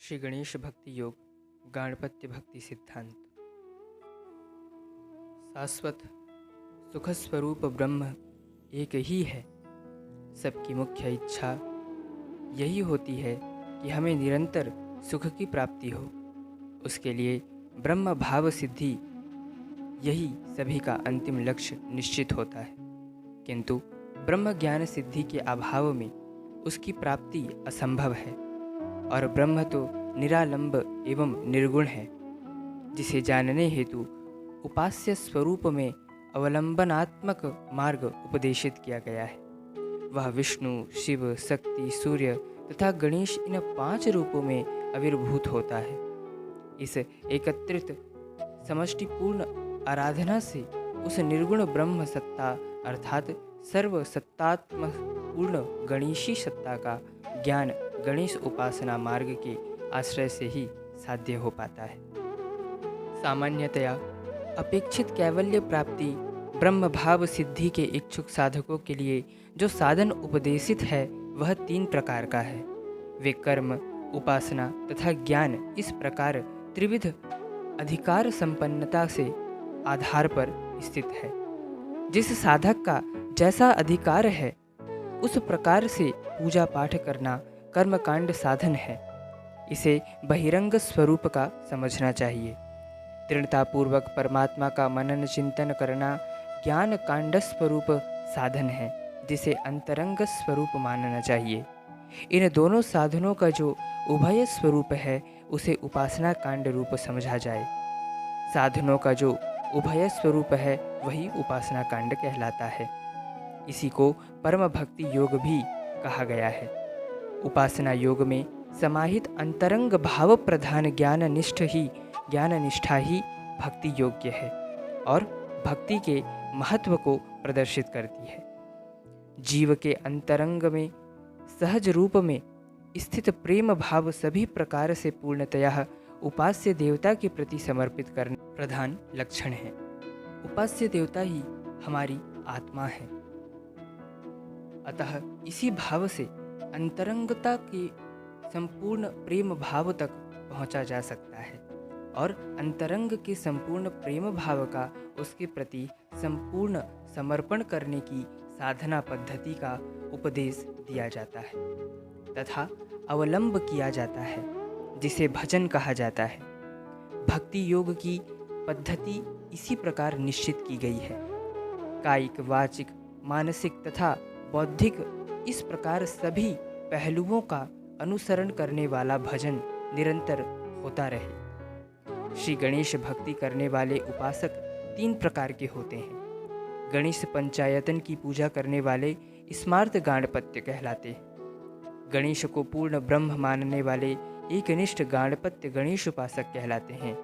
श्री गणेश भक्ति योग गाणपत्य भक्ति सिद्धांत। शाश्वत सुख स्वरूप ब्रह्म एक ही है। सबकी मुख्य इच्छा यही होती है कि हमें निरंतर सुख की प्राप्ति हो। उसके लिए ब्रह्म भाव सिद्धि यही सभी का अंतिम लक्ष्य निश्चित होता है, किंतु ब्रह्म ज्ञान सिद्धि के अभाव में उसकी प्राप्ति असंभव है। और ब्रह्म तो निरालंब एवं निर्गुण है, जिसे जानने हेतु उपास्य स्वरूप में अवलंबनात्मक मार्ग उपदेशित किया गया है। वह विष्णु, शिव, शक्ति, सूर्य तथा गणेश इन 5 रूपों में आविर्भूत होता है। इस एकत्रित समष्टिपूर्ण आराधना से उस निर्गुण ब्रह्म सत्ता अर्थात सर्व सत्तात्मक पूर्ण गणेशी सत्ता का ज्ञान गणेश उपासना मार्ग के आश्रय से ही साध्य हो पाता है। सामान्यतया अपेक्षित कैवल्य प्राप्ति ब्रह्म भाव सिद्धि के इच्छुक साधकों के लिए जो साधन उपदेशित है वह 3 प्रकार का है। वे कर्म, उपासना तथा ज्ञान इस प्रकार त्रिविध अधिकार संपन्नता से आधार पर स्थित है। जिस साधक का जैसा अधिकार है उस प्रकार से पूजा पाठ करना कर्मकांड साधन है। इसे बहिरंग स्वरूप का समझना चाहिए। दृढ़तापूर्वक परमात्मा का मनन चिंतन करना ज्ञान कांड स्वरूप साधन है, जिसे अंतरंग स्वरूप मानना चाहिए। इन दोनों साधनों का जो उभय स्वरूप है उसे उपासना कांड रूप समझा जाए। साधनों का जो उभय स्वरूप है वही उपासना कांड कहलाता है। इसी को परम भक्ति योग भी कहा गया है। उपासना योग में समाहित अंतरंग भाव प्रधान ज्ञान निष्ठा ही भक्ति योग्य है और भक्ति के महत्व को प्रदर्शित करती है। जीव के अंतरंग में सहज रूप में स्थित प्रेम भाव सभी प्रकार से पूर्णतया उपास्य देवता के प्रति समर्पित करने प्रधान लक्षण है। उपास्य देवता ही हमारी आत्मा है। अतः इसी भाव से अंतरंगता के संपूर्ण प्रेम भाव तक पहुंचा जा सकता है और अंतरंग के संपूर्ण प्रेम भाव का उसके प्रति संपूर्ण समर्पण करने की साधना पद्धति का उपदेश दिया जाता है तथा अवलंब किया जाता है, जिसे भजन कहा जाता है। भक्ति योग की पद्धति इसी प्रकार निश्चित की गई है। कायिक, वाचिक, मानसिक तथा बौद्धिक इस प्रकार सभी पहलुओं का अनुसरण करने वाला भजन निरंतर होता रहे। श्री गणेश भक्ति करने वाले उपासक 3 प्रकार के होते हैं। गणेश पंचायतन की पूजा करने वाले स्मार्त गाणपत्य कहलाते हैं। गणेश को पूर्ण ब्रह्म मानने वाले एकनिष्ठ गाणपत्य गणेश उपासक कहलाते हैं।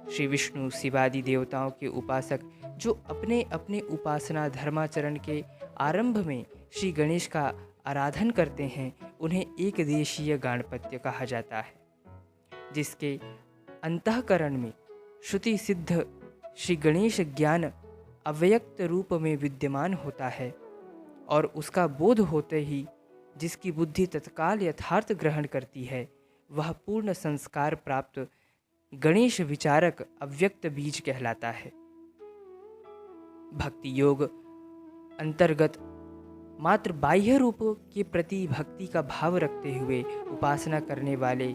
श्री विष्णु शिवादि देवताओं के उपासक जो अपने अपने उपासना धर्माचरण के आरंभ में श्री गणेश का आराधन करते हैं उन्हें एक देशीय गाणपत्य कहा जाता है। जिसके अंतःकरण में श्रुति सिद्ध श्री गणेश ज्ञान अव्यक्त रूप में विद्यमान होता है और उसका बोध होते ही जिसकी बुद्धि तत्काल यथार्थ ग्रहण करती है वह पूर्ण संस्कार प्राप्त गणेश विचारक अव्यक्त बीज कहलाता है। भक्ति योग अंतर्गत मात्र बाह्य रूप के प्रति भक्ति का भाव रखते हुए उपासना करने वाले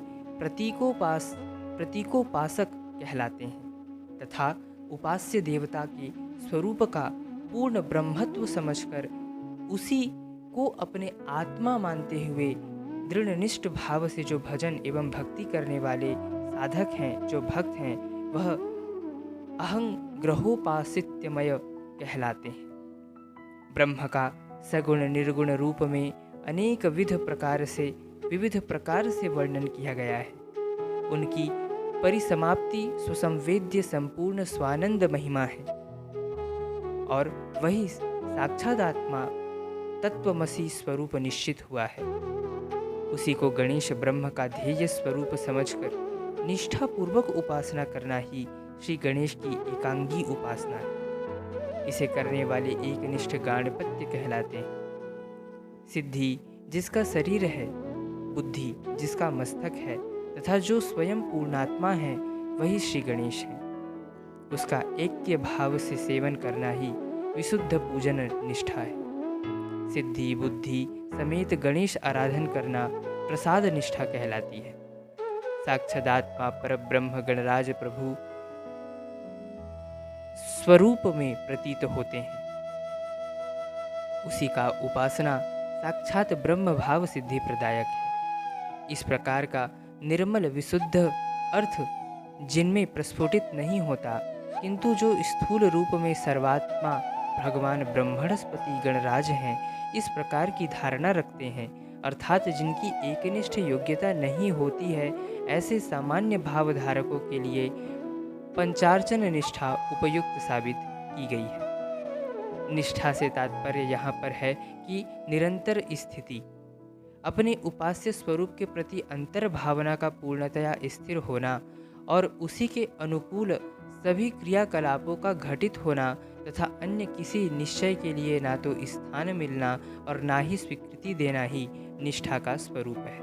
प्रतीकोपासक कहलाते हैं तथा उपास्य देवता के स्वरूप का पूर्ण ब्रह्मत्व समझकर उसी को अपने आत्मा मानते हुए दृढ़निष्ठ भाव से जो भजन एवं भक्ति करने वाले साधक हैं, जो भक्त हैं, वह अहंग्रहोपासित्यमय कहलाते हैं। ब्रह्म का सगुण निर्गुण रूप में अनेक विविध प्रकार से वर्णन किया गया है। उनकी परिसमाप्ति सुसंवेद्य संपूर्ण स्वानंद महिमा है और वही साक्षात आत्मा तत्वमसि स्वरूप निश्चित हुआ है। उसी को गणेश ब्रह्म का ध्येय स्वरूप समझकर निष्ठापूर्वक उपासना करना ही श्री गणेश की एकांगी उपासना है। इसे करने वाले एकनिष्ठ गाणपत्य कहलाते हैं। सिद्धि जिसका शरीर है, बुद्धि जिसका मस्तक है, तथा जो स्वयं पूर्णात्मा है वही श्री गणेश है। उसका ऐक्य भाव से सेवन करना ही विशुद्ध पूजन निष्ठा है। सिद्धि बुद्धि समेत गणेश आराधन करना प्रसाद निष्ठा कहलाती है। साक्षादात्मा परब्रह्म गणराज प्रभु स्वरूप में प्रतीत होते हैं, उसी का उपासना साक्षात ब्रह्म भाव सिद्धि प्रदायक है। इस प्रकार का निर्मल विशुद्ध अर्थ जिनमें प्रस्फुटित नहीं होता, किंतु जो स्थूल रूप में सर्वात्मा भगवान ब्रह्मणस्पति गणराज हैं, इस प्रकार की धारणा रखते हैं, अर्थात जिनकी एकनिष्ठ योग्यता नहीं होती है, ऐसे सामान्य भावधारकों के लिए पंचार्चन निष्ठा उपयुक्त साबित की गई है। निष्ठा से तात्पर्य यहाँ पर है कि निरंतर स्थिति, अपने उपास्य स्वरूप के प्रति अंतर्भावना का पूर्णतया स्थिर होना और उसी के अनुकूल सभी क्रियाकलापों का घटित होना तथा अन्य किसी निश्चय के लिए ना तो स्थान मिलना और ना ही स्वीकृति देना ही निष्ठा का स्वरूप है।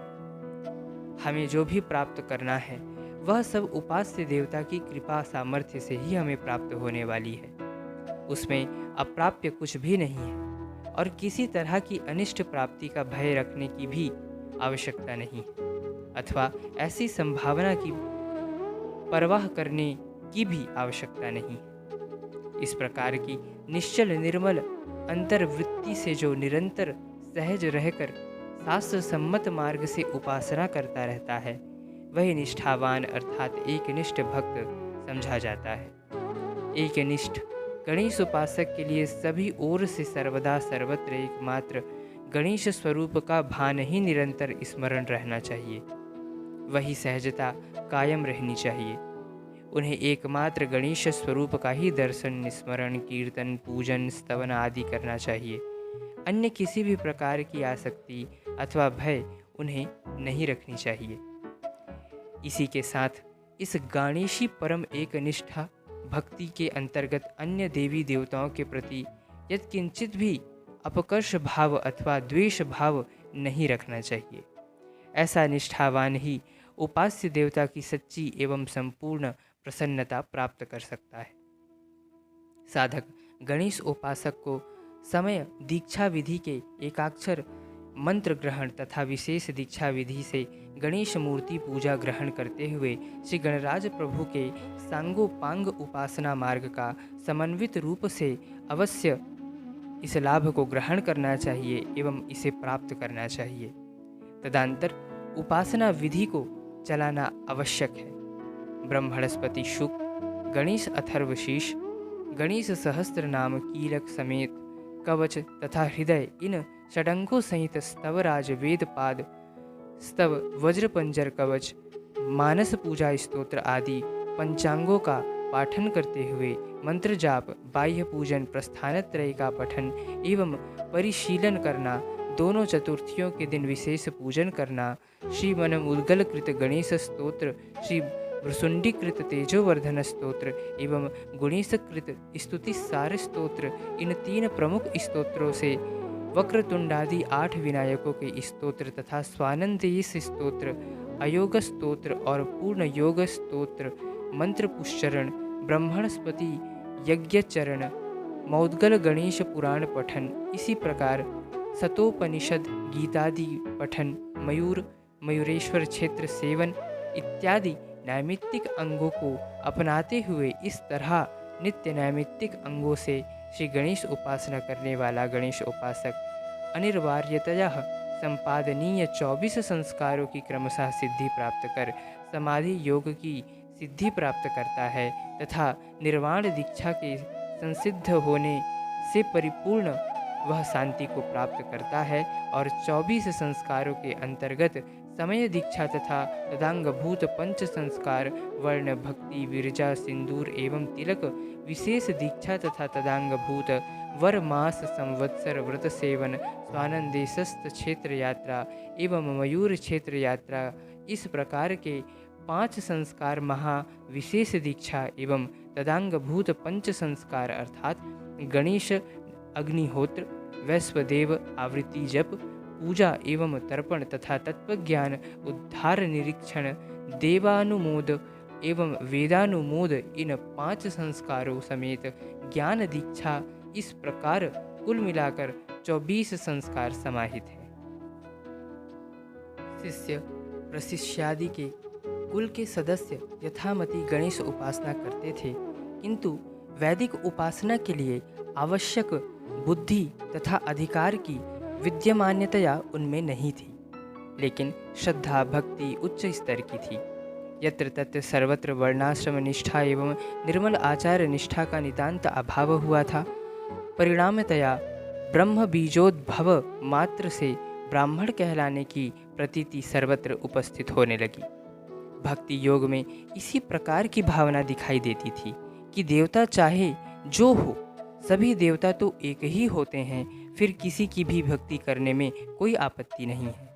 हमें जो भी प्राप्त करना है वह सब उपास्य देवता की कृपा सामर्थ्य से ही हमें प्राप्त होने वाली है। उसमें अप्राप्य कुछ भी नहीं है और किसी तरह की अनिष्ट प्राप्ति का भय रखने की भी आवश्यकता नहीं, अथवा ऐसी संभावना की परवाह करने की भी आवश्यकता नहीं। इस प्रकार की निश्चल निर्मल अंतर्वृत्ति से जो निरंतर सहज रहकर शास्त्र सम्मत मार्ग से उपासना करता रहता है, वही निष्ठावान अर्थात एकनिष्ठ भक्त समझा जाता है। एकनिष्ठ गणेश उपासक के लिए सभी ओर से सर्वदा सर्वत्र एकमात्र गणेश स्वरूप का भान ही निरंतर स्मरण रहना चाहिए। वही सहजता कायम रहनी चाहिए। उन्हें एकमात्र गणेश स्वरूप का ही दर्शन, स्मरण, कीर्तन, पूजन, स्तवन आदि करना चाहिए। अन्य किसी भी प्रकार की आसक्ति अथवा भय उन्हें नहीं रखनी चाहिए। इसी के साथ इस गणेशी परम एक निष्ठा भक्ति के अंतर्गत अन्य देवी देवताओं के प्रति यत्किंचित भी अपकर्ष भाव अथवा द्वेष भाव नहीं रखना चाहिए। ऐसा निष्ठावान ही उपास्य देवता की सच्ची एवं संपूर्ण प्रसन्नता प्राप्त कर सकता है। साधक गणेश उपासक को समय दीक्षा विधि के एकाक्षर मंत्र ग्रहण तथा विशेष दीक्षा विधि से गणेश मूर्ति पूजा ग्रहण करते हुए श्री गणराज प्रभु के सांगोपांग उपासना मार्ग का समन्वित रूप से अवश्य इस लाभ को ग्रहण करना चाहिए एवं इसे प्राप्त करना चाहिए। तदंतर उपासना विधि को चलाना आवश्यक है। ब्रह्मणस्पति शुक, गणेश अथर्वशीष, गणेश सहस्त्र नाम कीलक समेत कवच तथा हृदय, इन षडंगों सहित स्तवराज वेदपाद स्तव वज्रपंजर कवच मानस पूजा स्तोत्र आदि पंचांगों का पाठन करते हुए मंत्र जाप, बाह्य पूजन, प्रस्थानत्रय का पठन एवं परिशीलन करना, दोनों चतुर्थियों के दिन विशेष पूजन करना, श्री मन मुद्गलकृत गणेश स्तोत्र, श्री भ्रुसुंडीकृत तेजोवर्धन स्तोत्र एवं गुणेशकृत स्तुति सार स्तोत्र, इन तीन प्रमुख स्तोत्रों से वक्रतुंडादि 8 विनायकों के स्तोत्र तथा स्वानंदेश स्तोत्र, अयोग स्तोत्र और पूर्ण योग स्तोत्र, मंत्र पुष्चरण, ब्रह्मणस्पति यज्ञचरण, मौद्गल गणेश पुराण पठन, इसी प्रकार सतोपनिषद गीतादि पठन, मयूर मयूरेश्वर क्षेत्र सेवन इत्यादि नैमित्तिक अंगों को अपनाते हुए इस तरह नित्य नैमित्तिक अंगों से श्री गणेश उपासना करने वाला गणेश उपासक अनिवार्यतया संपादनीय 24 संस्कारों की क्रमशः सिद्धि प्राप्त कर समाधि योग की सिद्धि प्राप्त करता है तथा निर्वाण दीक्षा के संसिद्ध होने से परिपूर्ण वह शांति को प्राप्त करता है और 24 संस्कारों के अंतर्गत समय दीक्षा तथा तदांगभूत पंच संस्कार वर्ण भक्ति विरजा सिंदूर एवं तिलक विशेष दीक्षा तथा तदांगभूत वर मास संवत्सर व्रत सेवन स्वानंदेशस्थ क्षेत्र यात्रा एवं मयूर क्षेत्र यात्रा, इस प्रकार के 5 संस्कार महा विशेष दीक्षा एवं तदांगभूत पंच संस्कार अर्थात गणेश अग्निहोत्र वैश्वदेव आवृत्ति जप पूजा एवं तर्पण तथा तत्वज्ञान उद्धार निरीक्षण देवानुमोद एवं वेदानुमोद इन 5 संस्कारों समेत ज्ञान दीक्षा, इस प्रकार कुल मिलाकर 24 संस्कार समाहित हैं। शिष्य प्रशिष्यादि के कुल के सदस्य यथामति गणेश उपासना करते थे, किंतु वैदिक उपासना के लिए आवश्यक बुद्धि तथा अधिकार की विद्यमान्यतया उनमें नहीं थी, लेकिन श्रद्धा भक्ति उच्च स्तर की थी। यत्र तत्र सर्वत्र वर्णाश्रम निष्ठा एवं निर्मल आचार निष्ठा का नितांत अभाव हुआ था। परिणामतया ब्रह्म बीजोद्भव मात्र से ब्राह्मण कहलाने की प्रतीति सर्वत्र उपस्थित होने लगी। भक्ति योग में इसी प्रकार की भावना दिखाई देती थी कि देवता चाहे जो हो, सभी देवता तो एक ही होते हैं, फिर किसी की भी भक्ति करने में कोई आपत्ति नहीं है।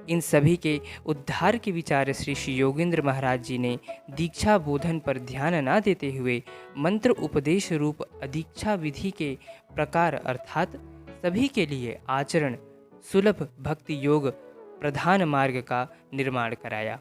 इन सभी के उद्धार के विचार श्री श्री योगेंद्र महाराज जी ने दीक्षा बोधन पर ध्यान न देते हुए मंत्र उपदेश रूप अधिक्षा विधि के प्रकार अर्थात सभी के लिए आचरण सुलभ भक्ति योग प्रधान मार्ग का निर्माण कराया,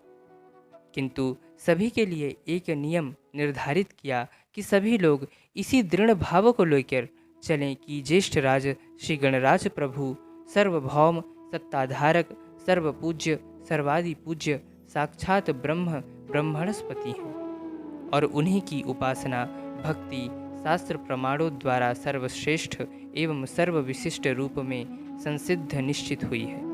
किंतु सभी के लिए एक नियम निर्धारित किया कि सभी लोग इसी दृढ़ भाव को लेकर चलें कि ज्येष्ठ राज श्री गणराज प्रभु सर्वभौम सत्ताधारक सर्वपूज्य सर्वादि पूज्य साक्षात ब्रह्म ब्रह्मणस्पति हैं और उन्हीं की उपासना भक्ति शास्त्र प्रमाणों द्वारा सर्वश्रेष्ठ एवं सर्वविशिष्ट रूप में संसिद्ध निश्चित हुई है।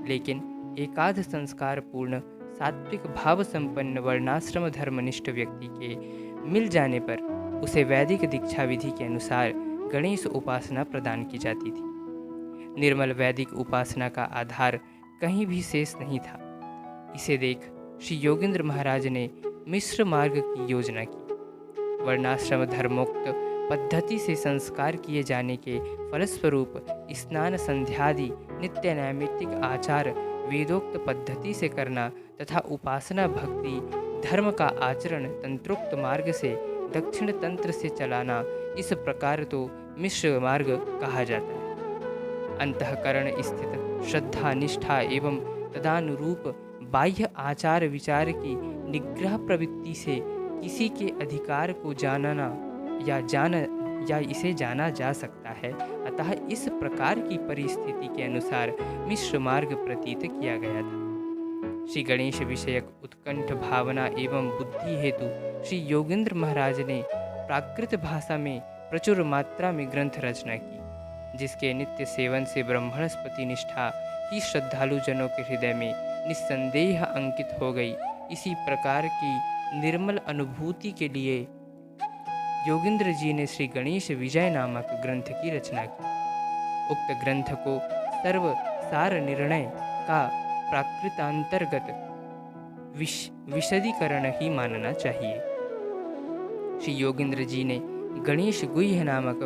लेकिन एकाध संस्कार पूर्ण सात्विक भाव संपन्न वर्णाश्रम धर्मनिष्ठ व्यक्ति के मिल जाने पर उसे वैदिक दीक्षा विधि के अनुसार गणेश उपासना प्रदान की जाती थी। निर्मल वैदिक उपासना का आधार कहीं भी शेष नहीं था। इसे देख श्री योगेंद्र महाराज ने मिश्र मार्ग की योजना की। वर्णाश्रम धर्मोक्त पद्धति से संस्कार किए जाने के फलस्वरूप स्नान संध्यादि नित्य नैमित्तिक आचार वेदोक्त पद्धति से करना तथा उपासना भक्ति धर्म का आचरण तंत्रोक्त मार्ग से दक्षिण तंत्र से चलाना, इस प्रकार तो मिश्र मार्ग कहा जाता है। अंतःकरण स्थित श्रद्धा निष्ठा एवं तदानुरूप बाह्य आचार विचार की निग्रह प्रवृत्ति से किसी के अधिकार को जानना या इसे जाना जा सकता है। अतः इस प्रकार की परिस्थिति के अनुसार मिश्र मार्ग प्रतीत किया गया था। श्री गणेश विषयक उत्कंठ भावना एवं बुद्धि हेतु श्री योगेंद्र महाराज ने प्राकृत भाषा में प्रचुर मात्रा में ग्रंथ रचना की, जिसके नित्य सेवन से ब्रह्मणस्पति निष्ठा ही श्रद्धालु जनों के हृदय में निस्संदेह अंकित हो गई। इसी प्रकार की निर्मल अनुभूति के लिए योगेंद्र जी ने श्री गणेश विजय नामक ग्रंथ की रचना की। उक्त ग्रंथ को सर्व सार निर्णय का प्राकृतांतर्गत विशदीकरण ही मानना चाहिए। श्री योगेंद्र जी ने गणेश गुह्य नामक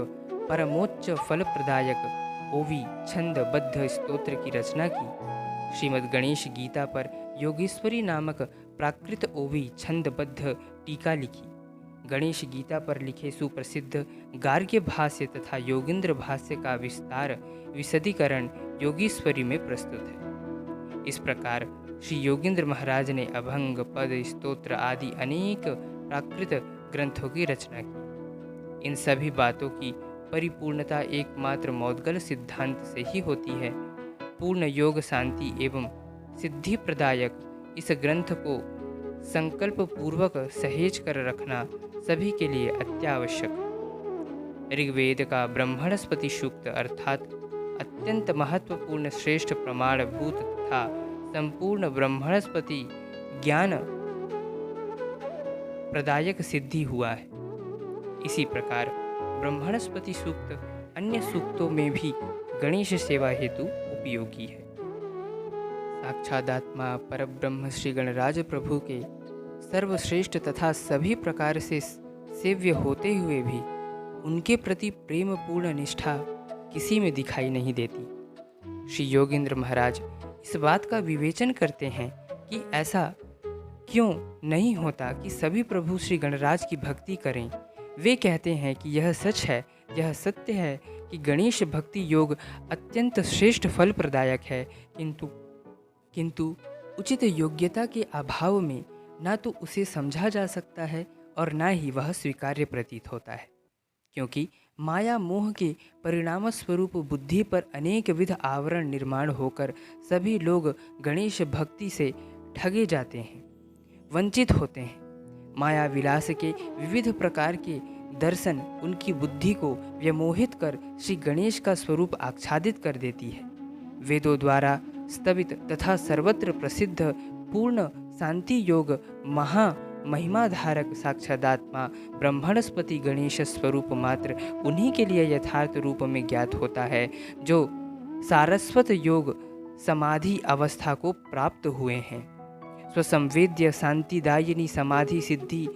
परमोच्च फल प्रदायक ओवी छंद बद्ध स्तोत्र की रचना की। श्रीमद् गणेश गीता पर योगेश्वरी नामक प्राकृत ओवी छंदबद्ध टीका लिखी। गणेश गीता पर लिखे सुप्रसिद्ध गार्ग्य भाष्य तथा योगेंद्र भाष्य का विस्तार विशदीकरण योगेश्वरी में प्रस्तुत है। इस प्रकार श्री योगेंद्र महाराज ने अभंग पद स्तोत्र आदि अनेक प्राकृत ग्रंथों की रचना की। इन सभी बातों की परिपूर्णता एकमात्र मौद्गल सिद्धांत से ही होती है। पूर्ण योग शांति एवं सिद्धि प्रदायक इस ग्रंथ को संकल्प पूर्वक सहेज कर रखना सभी के लिए अत्यावश्यक। ऋग्वेद का ब्रह्मणस्पति सूक्त अर्थात अत्यंत महत्वपूर्ण श्रेष्ठ प्रमाणभूत तथा संपूर्ण ब्रह्मणस्पति ज्ञान प्रदायक सिद्धि हुआ है। इसी प्रकार ब्रह्मणस्पति सूक्त अन्य सूक्तों में भी गणेश सेवा हेतु उपयोगी है। साक्षादात्मा परब्रह्म श्री गणराज प्रभु के सर्वश्रेष्ठ तथा सभी प्रकार से सेव्य होते हुए भी उनके प्रति प्रेम पूर्ण निष्ठा किसी में दिखाई नहीं देती। श्री योगेंद्र महाराज इस बात का विवेचन करते हैं कि ऐसा क्यों नहीं होता कि सभी प्रभु श्री गणराज की भक्ति करें। वे कहते हैं कि यह सच है, यह सत्य है कि गणेश भक्ति योग अत्यंत श्रेष्ठ फल प्रदायक है, किंतु उचित योग्यता के अभाव में ना तो उसे समझा जा सकता है और ना ही वह स्वीकार्य प्रतीत होता है, क्योंकि माया मोह के परिणाम स्वरूप बुद्धि पर अनेक विध आवरण निर्माण होकर सभी लोग गणेश भक्ति से ठगे जाते हैं, वंचित होते हैं। माया विलास के विविध प्रकार के दर्शन उनकी बुद्धि को व्यामोहित कर श्री गणेश का स्वरूप आच्छादित कर देती है। वेदों द्वारा स्तवित तथा सर्वत्र प्रसिद्ध पूर्ण शांति योग महा महिमाधारक साक्षादात्मा ब्रह्मणस्पति गणेश स्वरूप मात्र उन्हीं के लिए यथार्थ रूप में ज्ञात होता है जो सारस्वत योग समाधि अवस्था को प्राप्त हुए हैं। स्वसंवेद्य शांतिदायिनी समाधि सिद्धि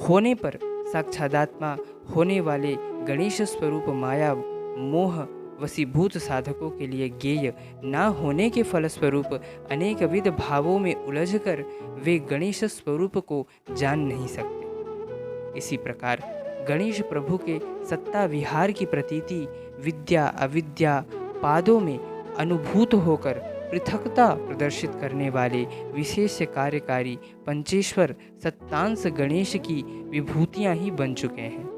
होने पर साक्षादात्मा होने वाले गणेश स्वरूप माया मोह वशीभूत साधकों के लिए ज्ञेय ना होने के फलस्वरूप अनेक विध भावों में उलझकर वे गणेश स्वरूप को जान नहीं सकते। इसी प्रकार गणेश प्रभु के सत्ता विहार की प्रतीति विद्या अविद्या पादों में अनुभूत होकर पृथकता प्रदर्शित करने वाले विशेष कार्यकारी पंचेश्वर सत्तांश गणेश की विभूतियां ही बन चुके हैं।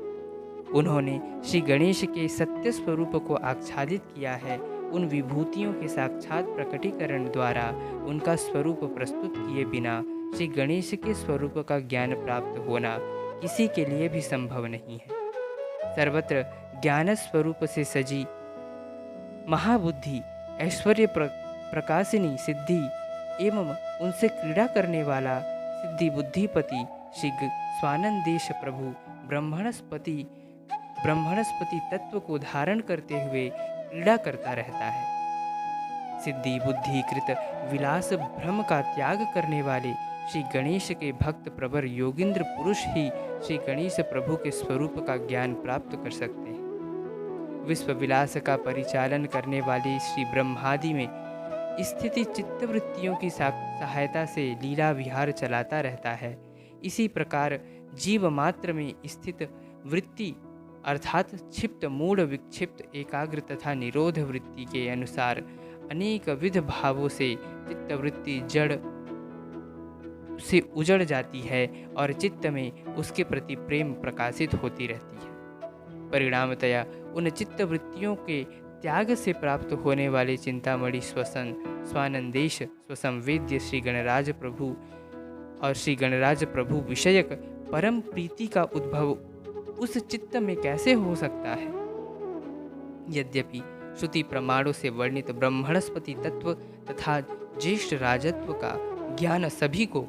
उन्होंने श्री गणेश के सत्य स्वरूप को आच्छादित किया है। उन विभूतियों के साक्षात प्रकटीकरण द्वारा उनका स्वरूप प्रस्तुत किए बिना श्री गणेश के स्वरूप का ज्ञान प्राप्त होना किसी के लिए भी संभव नहीं है। सर्वत्र ज्ञान स्वरूप से सजी महाबुद्धि ऐश्वर्य प्रकाशिनी सिद्धि एवं उनसे क्रीड़ा करने वाला सिद्धि बुद्धिपति श्री स्वानंदेश प्रभु ब्रह्मणस्पति तत्व को धारण करते हुए क्रीड़ा करता रहता है। सिद्धि बुद्धिकृत विलास भ्रम का त्याग करने वाले श्री गणेश के भक्त प्रवर योगिंद्र पुरुष ही श्री गणेश प्रभु के स्वरूप का ज्ञान प्राप्त कर सकते हैं। विश्व विलास का परिचालन करने वाले श्री ब्रह्मादि में स्थिति चित्तवृत्तियों की सहायता से लीला विहार चलाता रहता है। इसी प्रकार जीव मात्र में स्थित वृत्ति अर्थात क्षिप्त मूढ़ विक्षिप्त एकाग्र तथा निरोध वृत्ति के अनुसार अनेक विध भावों से चित्तवृत्ति जड़ से उजड़ जाती है और चित्त में उसके प्रति प्रेम प्रकाशित होती रहती है। परिणामतया उन चित्तवृत्तियों के त्याग से प्राप्त होने वाले चिंतामणि स्वसन स्वानंदेश स्वसंवेद्य श्री गणराज प्रभु और श्री गणराज प्रभु विषयक परम प्रीति का उद्भव उस चित्त में कैसे हो सकता है। यद्यपि श्रुति प्रमाणों से वर्णित ब्रह्मणस्पति तत्व तथा ज्येष्ठ राजत्व का ज्ञान सभी को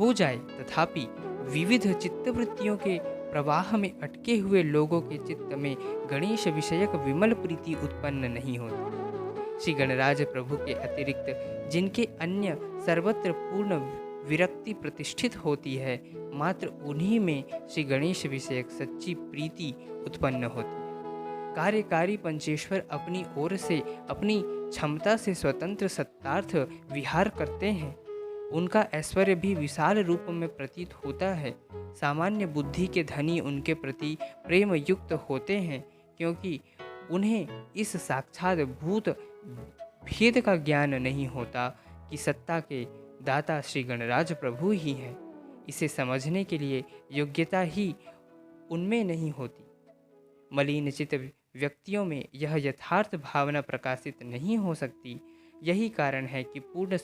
हो जाए, तथापि विविध चित्तवृत्तियों के प्रवाह में अटके हुए लोगों के चित्त में गणेश विषयक विमल प्रीति उत्पन्न नहीं होती। श्री गणराज प्रभु के अतिरिक्त जिनके अन्य सर्वत्र पूर्ण विरक्ति प्रतिष्ठित होती है, मात्र उन्हीं में श्री गणेश विषयक सच्ची प्रीति उत्पन्न होती है। कार्यकारी पंचेश्वर अपनी ओर से अपनी क्षमता से स्वतंत्र सत्तार्थ विहार करते हैं। उनका ऐश्वर्य भी विशाल रूप में प्रतीत होता है। सामान्य बुद्धि के धनी उनके प्रति प्रेम युक्त होते हैं, क्योंकि उन्हें इस साक्षात भूत भेद का ज्ञान नहीं होता कि सत्ता के दाता श्री गणराज प्रभु ही हैं। इसे समझने के लिए योग्यता ही उनमें नहीं होती। मलिन चित्त व्यक्तियों में यह यथार्थ भावना प्रकाशित नहीं हो सकती। यही कारण है कि पूर्ण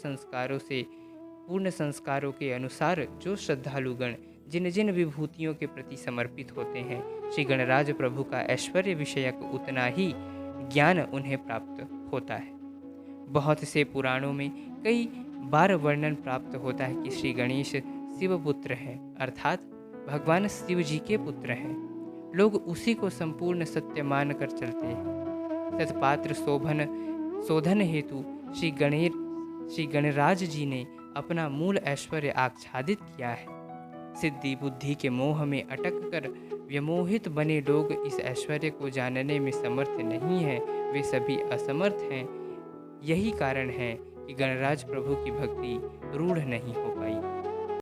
संस्कारों के अनुसार जो श्रद्धालुगण जिन जिन विभूतियों के प्रति समर्पित होते हैं, श्री गणराज प्रभु का ऐश्वर्य विषयक उतना ही ज्ञान उन्हें प्राप्त होता है। बहुत से पुराणों में कई बार वर्णन प्राप्त होता है कि श्री गणेश शिव पुत्र हैं, अर्थात भगवान शिव जी के पुत्र हैं। लोग उसी को संपूर्ण सत्य मान कर चलते हैं। सत्पात्र शोधन हेतु श्री गणराज जी ने अपना मूल ऐश्वर्य आच्छादित किया है। सिद्धि बुद्धि के मोह में अटक कर व्यामोहित बने लोग इस ऐश्वर्य को जानने में समर्थ नहीं हैं, वे सभी असमर्थ हैं। यही कारण है कि गणराज प्रभु की भक्ति रूढ़ नहीं हो पाई।